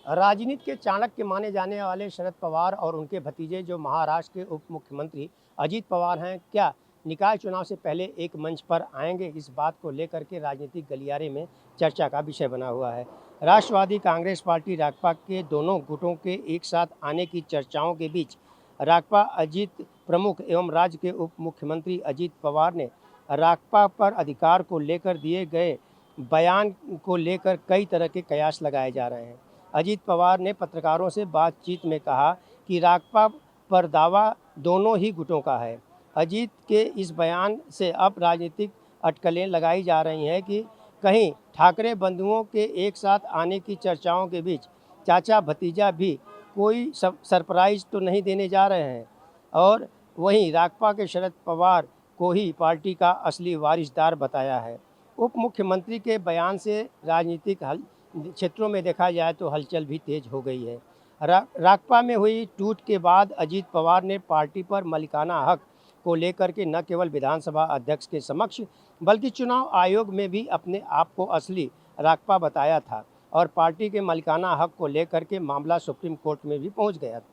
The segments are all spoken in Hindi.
राजनीति के चाणक्य माने जाने वाले शरद पवार और उनके भतीजे जो महाराष्ट्र के उप मुख्यमंत्री अजीत पवार हैं, क्या निकाय चुनाव से पहले एक मंच पर आएंगे? इस बात को लेकर के राजनीतिक गलियारे में चर्चा का विषय बना हुआ है। राष्ट्रवादी कांग्रेस पार्टी राक्पा के दोनों गुटों के एक साथ आने की चर्चाओं के बीच राक्पा अजीत प्रमुख एवं राज्य के उप मुख्यमंत्री अजीत पवार ने राक्पा पर अधिकार को लेकर दिए गए बयान को लेकर कई तरह के कयास लगाए जा रहे हैं। अजीत पवार ने पत्रकारों से बातचीत में कहा कि राक्पा पर दावा दोनों ही गुटों का है। अजीत के इस बयान से अब राजनीतिक अटकलें लगाई जा रही हैं कि कहीं ठाकरे बंधुओं के एक साथ आने की चर्चाओं के बीच चाचा भतीजा भी कोई सरप्राइज तो नहीं देने जा रहे हैं और वहीं राक्पा के शरद पवार को ही पार्टी का असली वारिसदार बताया है। उप मुख्यमंत्री के बयान से राजनीतिक क्षेत्रों में देखा जाए तो हलचल भी तेज हो गई है। राक्पा में हुई टूट के बाद अजीत पवार ने पार्टी पर मालिकाना हक को लेकर के न केवल विधानसभा अध्यक्ष के समक्ष बल्कि चुनाव आयोग में भी अपने आप को असली राक्पा बताया था और पार्टी के मालिकाना हक को लेकर के मामला सुप्रीम कोर्ट में भी पहुंच गया था।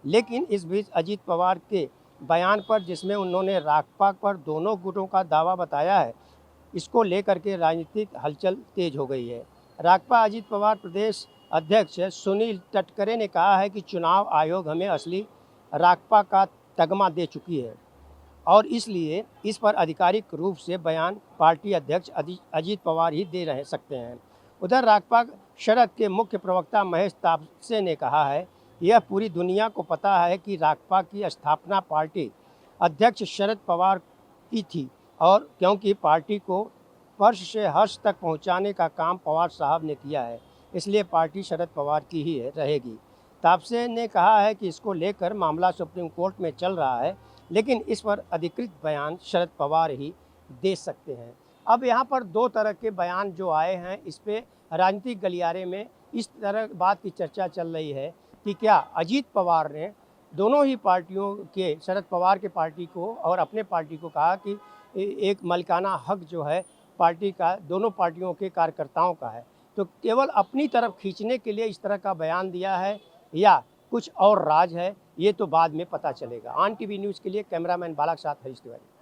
लेकिन इस बीच अजीत पवार के बयान पर, जिसमें उन्होंने राक्पा पर दोनों गुटों का दावा बताया है, इसको लेकर के राजनीतिक हलचल तेज हो गई है। राक्पा अजीत पवार प्रदेश अध्यक्ष सुनील तटकरे ने कहा है कि चुनाव आयोग हमें असली राक्पा का तगमा दे चुकी है और इसलिए इस पर आधिकारिक रूप से बयान पार्टी अध्यक्ष अजीत पवार ही दे रह सकते हैं। उधर राक्पा शरद के मुख्य प्रवक्ता महेश तापसे ने कहा है, यह पूरी दुनिया को पता है कि राक्पा की स्थापना पार्टी अध्यक्ष शरद पवार की थी और क्योंकि पार्टी को फर्श से हर्ष तक पहुंचाने का काम पवार साहब ने किया है, इसलिए पार्टी शरद पवार की ही रहेगी। तापसे ने कहा है कि इसको लेकर मामला सुप्रीम कोर्ट में चल रहा है, लेकिन इस पर अधिकृत बयान शरद पवार ही दे सकते हैं। अब यहाँ पर दो तरह के बयान जो आए हैं, इस पे राजनीतिक गलियारे में इस तरह बात की चर्चा चल रही है कि क्या अजीत पवार ने दोनों ही पार्टियों के, शरद पवार के पार्टी को और अपने पार्टी को कहा कि एक मालिकाना हक जो है पार्टी का दोनों पार्टियों के कार्यकर्ताओं का है, तो केवल अपनी तरफ खींचने के लिए इस तरह का बयान दिया है या कुछ और राज है, ये तो बाद में पता चलेगा। ऑन टीवी न्यूज़ के लिए कैमरामैन बालक साथ हरीश तिवारी।